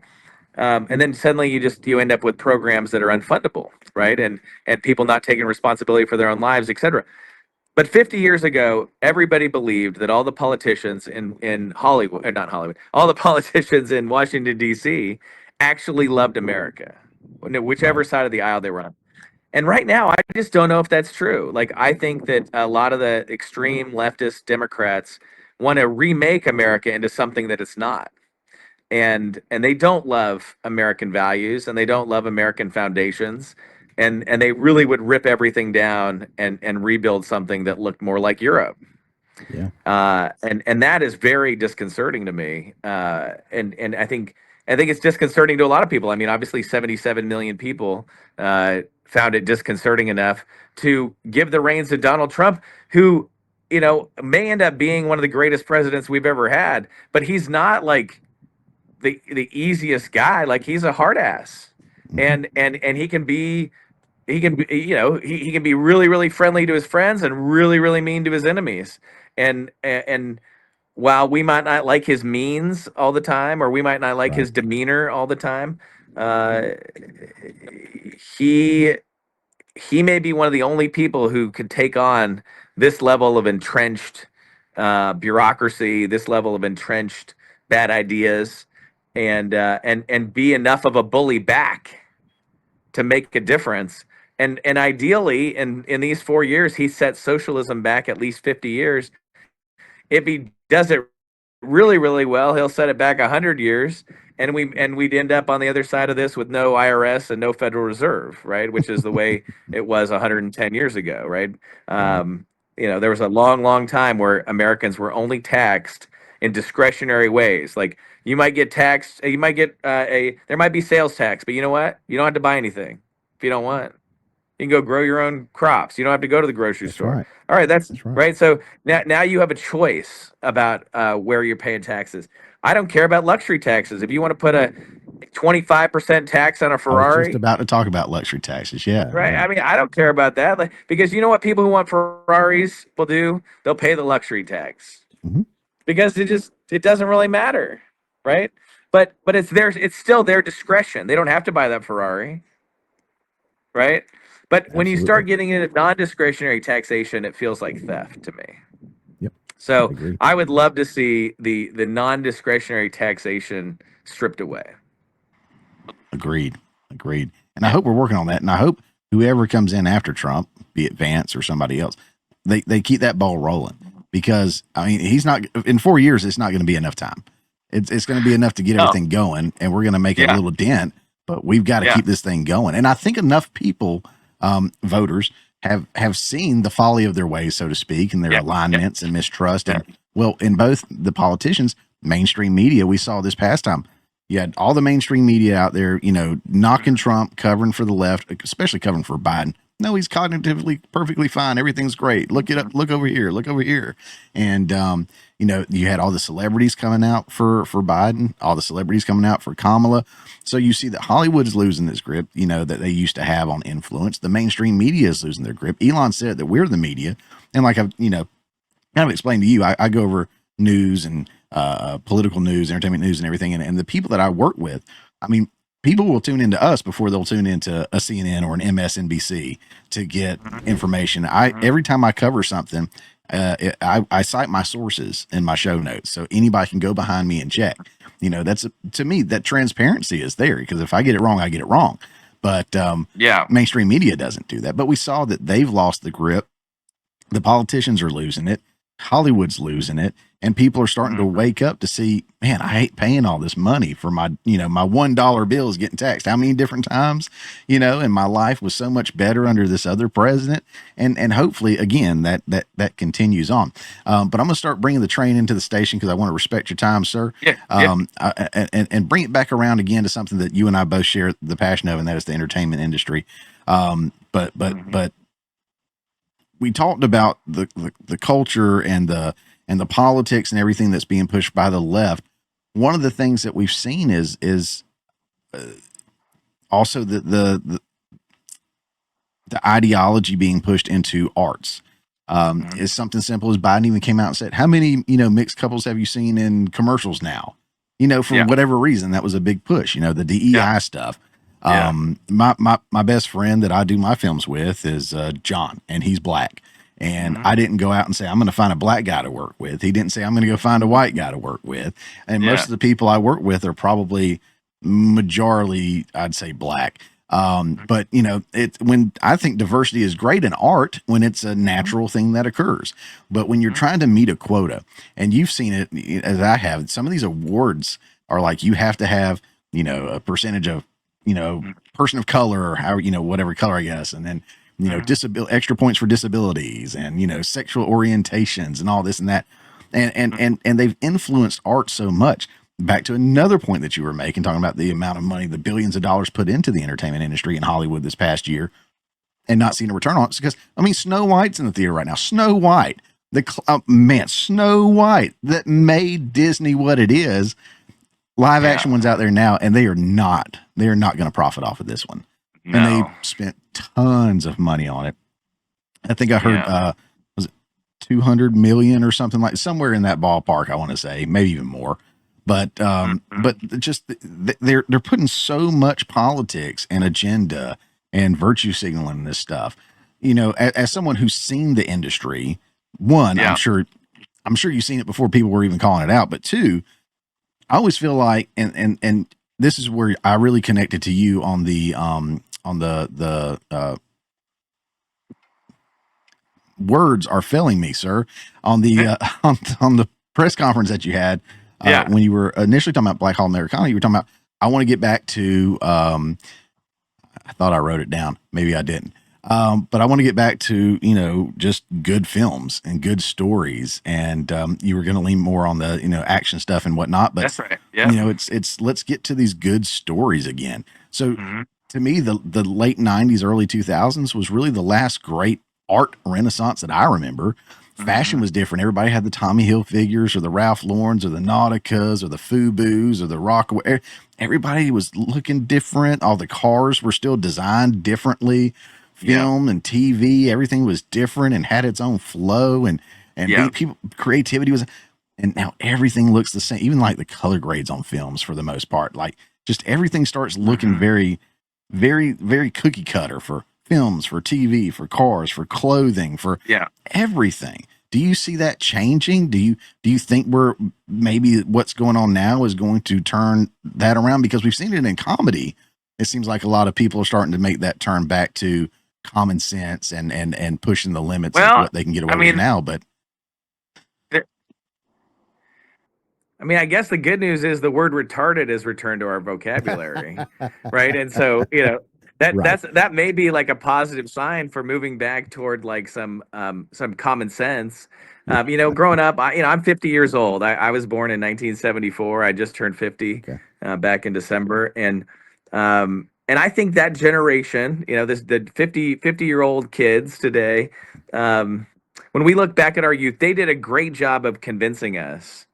And then suddenly you end up with programs that are unfundable, right? And people not taking responsibility for their own lives, etc. But 50 years ago, everybody believed that all the politicians in Hollywood, not Hollywood, all the politicians in Washington D.C. actually loved America, Right. whichever side of the aisle they were on. And right now, I just don't know if that's true. Like, I think that a lot of the extreme leftist Democrats want to remake America into something that it's not. and they don't love American values, and they don't love American foundations, and they really would rip everything down and rebuild something that looked more like Europe. Yeah. And that is very disconcerting to me. And I think it's disconcerting to a lot of people. I mean, obviously, 77 million people found it disconcerting enough to give the reins to Donald Trump, who, may end up being one of the greatest presidents we've ever had, but he's not like the easiest guy. Like, he's a hard ass, and he can be really, really friendly to his friends and really, really mean to his enemies. And while we might not like his means all the time, or we might not like his demeanor all the time, uh, he may be one of the only people who could take on this level of entrenched bureaucracy, this level of entrenched bad ideas, and be enough of a bully back to make a difference. And ideally, in these 4 years, he set socialism back at least 50 years. If he does it really, really well, he'll set it back 100 years, and we'd end up on the other side of this with no IRS and no Federal Reserve, right? Which is the way it was 110 years ago, right? There was a long, long time where Americans were only taxed in discretionary ways. Like, you might get taxed, you might get there might be sales tax, but you know what? You don't have to buy anything if you don't want. You can go grow your own crops. You don't have to go to the grocery store. Right. All right, that's right. right. So now you have a choice about where you're paying taxes. I don't care about luxury taxes. If you want to put a 25% tax on a I was Ferrari, just about to talk about luxury taxes. Yeah. right? Yeah. I mean, I don't care about that, like, because you know what people who want Ferraris will do? They'll pay the luxury tax because it doesn't really matter, right? But it's still their discretion. They don't have to buy that Ferrari, right? But when you start getting into non-discretionary taxation, it feels like theft to me. Yep. So I would love to see the non-discretionary taxation stripped away. Agreed. And I hope we're working on that. And I hope whoever comes in after Trump, be it Vance or somebody else, they keep that ball rolling, because I mean, he's not, in 4 years, it's not going to be enough time. It's going to be enough to get everything going, and we're going to make a little dent, but we've got to keep this thing going. And I think enough people, voters, have seen the folly of their ways, so to speak, and their alignments and mistrust. And well, in both the politicians, mainstream media, we saw this past time. You had all the mainstream media out there, knocking Trump, covering for the left, especially covering for Biden. No, he's cognitively perfectly fine. Everything's great. Look it up. Look over here. Look over here. And, you had all the celebrities coming out for Biden, all the celebrities coming out for Kamala. So you see that Hollywood's losing this grip, that they used to have on influence. The mainstream media is losing their grip. Elon said that we're the media. And like I've, kind of explained to you, I go over news and political news, entertainment news, and everything. And the people that I work with, I mean, people will tune into us before they'll tune into a CNN or an MSNBC to get information. Every time I cover something, I cite my sources in my show notes, so anybody can go behind me and check. That's to me, that transparency is there, because if I get it wrong, I get it wrong. But mainstream media doesn't do that. But we saw that they've lost the grip. The politicians are losing it. Hollywood's losing it, and people are starting to wake up to see, man, I hate paying all this money for my, my $1 bills getting taxed. How many different times, and my life was so much better under this other president. And hopefully, again, that continues on. But I'm going to start bringing the train into the station, because I want to respect your time, sir. And bring it back around again to something that you and I both share the passion of, and that is the entertainment industry. But we talked about the culture and the politics and everything that's being pushed by the left. One of the things that we've seen is also the ideology being pushed into arts. Is something simple as Biden even came out and said, how many, mixed couples have you seen in commercials now? For whatever reason, that was a big push, the DEI stuff. My best friend that I do my films with is John, and he's black. And I didn't go out and say, I'm going to find a black guy to work with. He didn't say, I'm going to go find a white guy to work with. And most of the people I work with are probably majority, I'd say, black. But you know, when I think diversity is great in art when it's a natural thing that occurs. But when you're trying to meet a quota, and you've seen it as I have, some of these awards are like you have to have, you know, a percentage of, you know, person of color or how, you know, whatever color, I guess, and then, you know, extra points for disabilities and, you know, sexual orientations and all this and that. And they've influenced art so much. Back to another point that you were making, talking about the amount of money, the billions of dollars put into the entertainment industry in Hollywood this past year and not seeing a return on it. Because, I mean, Snow White's in the theater right now. Snow White, Snow White that made Disney what it is. Live action ones out there now, and they are not going to profit off of this one. No. And they spent tons of money on it. I think I heard, was it 200 million or something, like somewhere in that ballpark, I want to say, maybe even more. But just they're putting so much politics and agenda and virtue signaling in this stuff. You know, as someone who's seen the industry, one, I'm sure you've seen it before people were even calling it out. But two, I always feel like, and this is where I really connected to you on the words are failing me, sir, on the on the press conference that you had. When you were initially talking about Black Hall Americana, you were talking about, I want to get back to, I thought I wrote it down. Maybe I didn't. But I want to get back to, you know, just good films and good stories. And you were going to lean more on the, you know, action stuff and whatnot. But that's right. Yeah. You know, it's let's get to these good stories again. So to me, the late 90s, early 2000s was really the last great art renaissance that I remember. Fashion was different. Everybody had the Tommy Hilfigers or the Ralph Laurens or the Nauticas or the Fubu's or the Rockaway. Everybody was looking different. All the cars were still designed differently. Film and TV, everything was different and had its own flow. And people, creativity was, and now everything looks the same. Even like the color grades on films, for the most part, like just everything starts looking very, very, very cookie cutter for films, for TV, for cars, for clothing, for everything. Do you see that changing? Do you think we're maybe what's going on now is going to turn that around? Because we've seen it in comedy. It seems like a lot of people are starting to make that turn back to common sense and pushing the limits of what they can get away with now. But I mean, I guess the good news is the word retarded is returned to our vocabulary, right? And so, you know, that may be like a positive sign for moving back toward like some common sense. You know, growing up, I'm 50 years old. I was born in 1974. I just turned 50 back in December, and I think that generation, you know, the 50-year-old kids today, when we look back at our youth, they did a great job of convincing us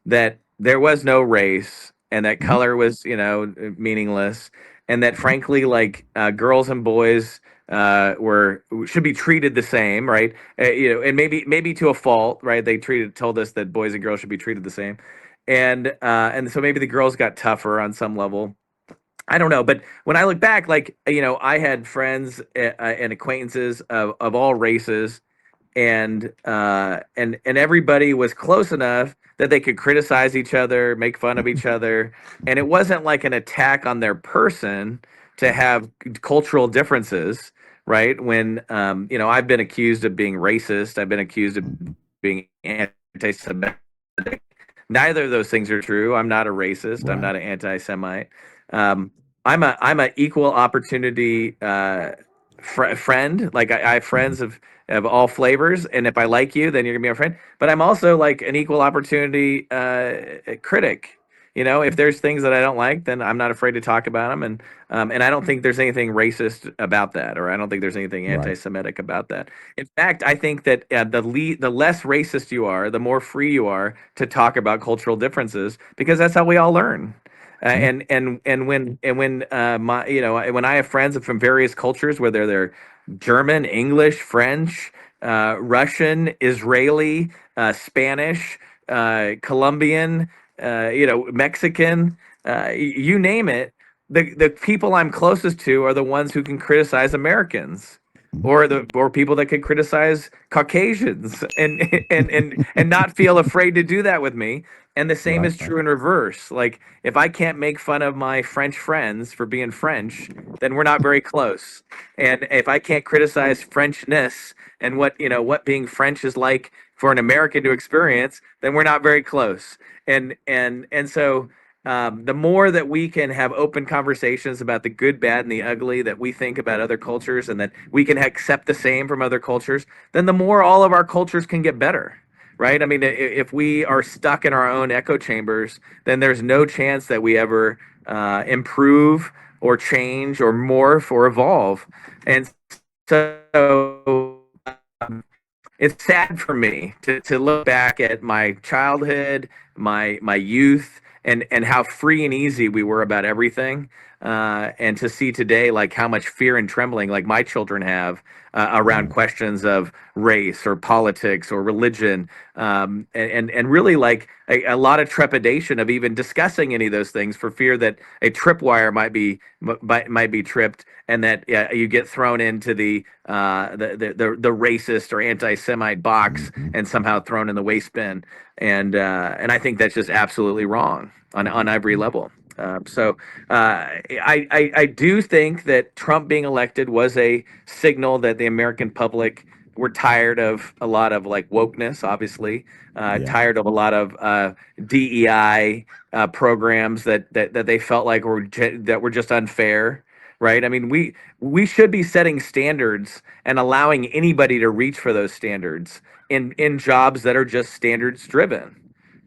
that there was no race and that color was, you know, meaningless, and that frankly, like girls and boys should be treated the same, right? You know, and maybe to a fault, right? They told us that boys and girls should be treated the same, and so maybe the girls got tougher on some level. I don't know, but when I look back, like, you know, I had friends and acquaintances of all races, and everybody was close enough that they could criticize each other, make fun of each other, and it wasn't like an attack on their person to have cultural differences, right? When you know, I've been accused of being racist, I've been accused of being anti-Semitic. Neither of those things are true. I'm not a racist. I'm not an anti-Semite. I'm a equal opportunity friend. Like I have friends of all flavors, and if I like you, then you're gonna be my friend. But I'm also like an equal opportunity critic. You know, if there's things that I don't like, then I'm not afraid to talk about them, and I don't think there's anything racist about that, or I don't think there's anything anti-Semitic about that. In fact, I think that the less racist you are, the more free you are to talk about cultural differences, because that's how we all learn. And when my, you know, when I have friends from various cultures, whether they're German, English, French, Russian, Israeli, Spanish, Colombian, you know, Mexican, you name it, the people I'm closest to are the ones who can criticize Americans. or people that could criticize Caucasians and not feel afraid to do that with me. And the same is true in reverse. Like if I can't make fun of my French friends for being French, then we're not very close. And if I can't criticize Frenchness and what being French is like for an American to experience, then we're not very close. And so the more that we can have open conversations about the good, bad, and the ugly that we think about other cultures, and that we can accept the same from other cultures, then the more all of our cultures can get better. Right? I mean, if we are stuck in our own echo chambers, then there's no chance that we ever improve or change or morph or evolve. And so it's sad for me to look back at my childhood, my youth, and how free and easy we were about everything, and to see today like how much fear and trembling like my children have around questions of race or politics or religion, and really like a lot of trepidation of even discussing any of those things for fear that a tripwire might be tripped, and that you get thrown into the racist or anti-Semite box and somehow thrown in the waste bin. And I think that's just absolutely wrong on every level. So I do think that Trump being elected was a signal that the American public were tired of a lot of like wokeness, obviously, tired of a lot of DEI programs that they felt like were just unfair. Right. I mean, we should be setting standards and allowing anybody to reach for those standards in jobs that are just standards driven.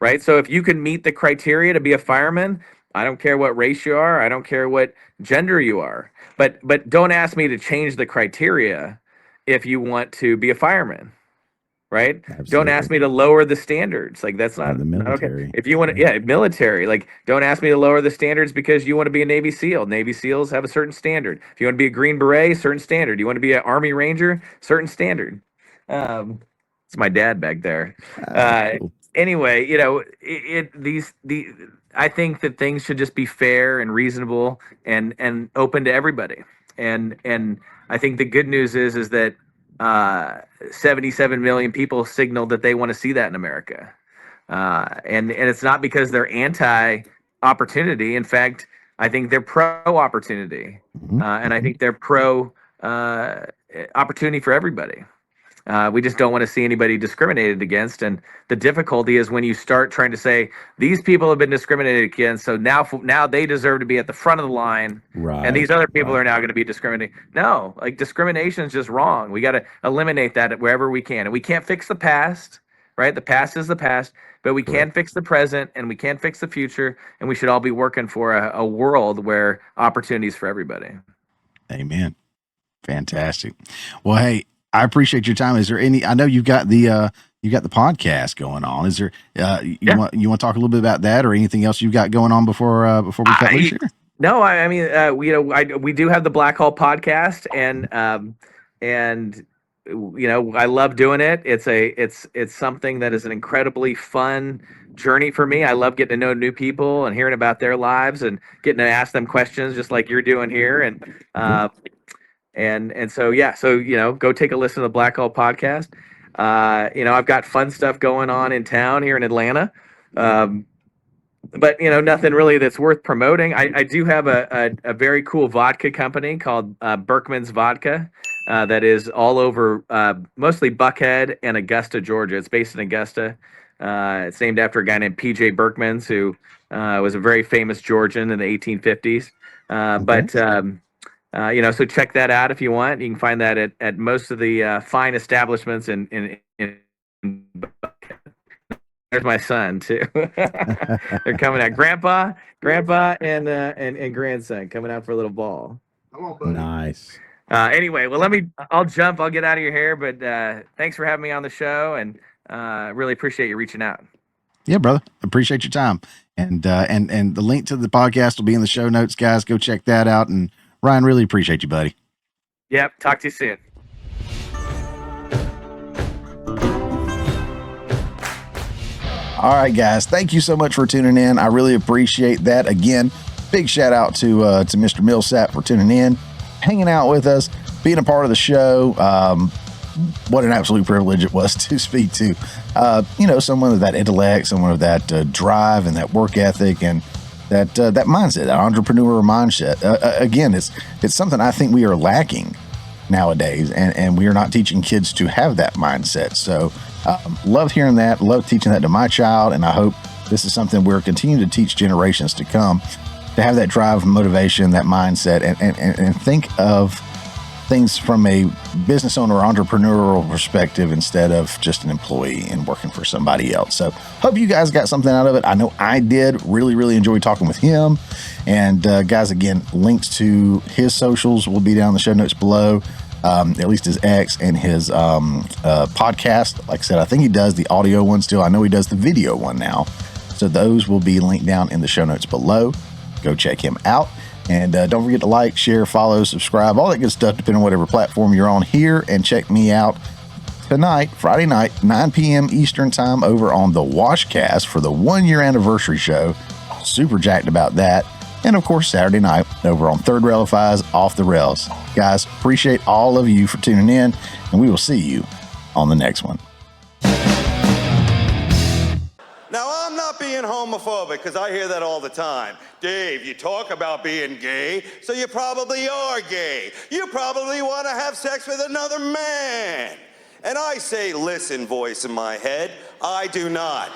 Right. So if you can meet the criteria to be a fireman, I don't care what race you are. I don't care what gender you are. But don't ask me to change the criteria if you want to be a fireman. Right? Absolutely. Don't ask me to lower the standards. Like that's not, the military. Not okay. If you want to, military. Like don't ask me to lower the standards because you want to be a Navy SEAL. Navy SEAls have a certain standard. If you want to be a Green Beret, certain standard. You want to be an Army Ranger, certain standard. It's my dad back there. Cool. Anyway, I think that things should just be fair and reasonable and open to everybody. And I think the good news is that 77 million people signaled that they want to see that in America. And it's not because they're anti-opportunity. In fact, I think they're pro-opportunity. And I think they're pro-opportunity for everybody. We just don't want to see anybody discriminated against. And the difficulty is when you start trying to say, these people have been discriminated against, so now they deserve to be at the front of the line, right, and these other people are now going to be discriminated. No, like discrimination is just wrong. We got to eliminate that wherever we can. And we can't fix the past, right? The past is the past, but we can fix the present and we can fix the future. And we should all be working for a world where opportunities for everybody. Amen. Fantastic. Well, hey, I appreciate your time. Is there any? I know you've got the podcast going on. Is there? You want to talk a little bit about that, or anything else you've got going on before we cut loose here? No, I mean, we do have the Black Hole podcast, and I love doing it. It's something that is an incredibly fun journey for me. I love getting to know new people and hearing about their lives and getting to ask them questions, just like you're doing here, And so go take a listen to the Black Hole podcast. I've got fun stuff going on in town here in Atlanta, but nothing really that's worth promoting. I do have a very cool vodka company called Berkman's Vodka that is all over mostly Buckhead and Augusta, Georgia. It's based in Augusta. It's named after a guy named P.J. Berkmans, who was a very famous Georgian in the 1850s. So check that out if you want. You can find that at most of the fine establishments in There's my son too. They're coming out. Grandpa, and grandson coming out for a little ball. Come on, buddy. Nice. Anyway, well, I'll jump. I'll get out of your hair, but thanks for having me on the show, and really appreciate you reaching out. Yeah, brother. Appreciate your time. And the link to the podcast will be in the show notes, guys. Go check that out. And Ryan, really appreciate you, buddy. Yep. Talk to you soon. All right, guys. Thank you so much for tuning in. I really appreciate that. Again, big shout out to Mr. Millsap for tuning in, hanging out with us. being a part of the show. What an absolute privilege it was to speak to, someone with that intellect, someone with that drive and that work ethic and that mindset, that entrepreneur mindset. Again, it's something I think we are lacking nowadays, and we are not teaching kids to have that mindset. So love hearing that, love teaching that to my child, and I hope this is something we're continuing to teach generations to come, to have that drive, motivation, that mindset, and think of things from a business owner or entrepreneurial perspective instead of just an employee and working for somebody else. So hope you guys got something out of it. I know I did. Really enjoyed talking with him. And guys, again, links to his socials will be down in the show notes below, at least his X and his podcast. Like I said, I think he does the audio one still. I know he does the video one now. So those will be linked down in the show notes below. Go check him out. And don't forget to like, share, follow, subscribe, all that good stuff, depending on whatever platform you're on here. And check me out tonight, Friday night, 9 p.m. Eastern time over on the Washcast for the 1-year anniversary show. Super jacked about that. And of course, Saturday night over on Third Railify's Off the Rails. Guys, appreciate all of you for tuning in, and we will see you on the next one. Now, I'm not being homophobic, because I hear that all the time. Dave, you talk about being gay, so you probably are gay. You probably want to have sex with another man. And I say, listen, voice in my head, I do not.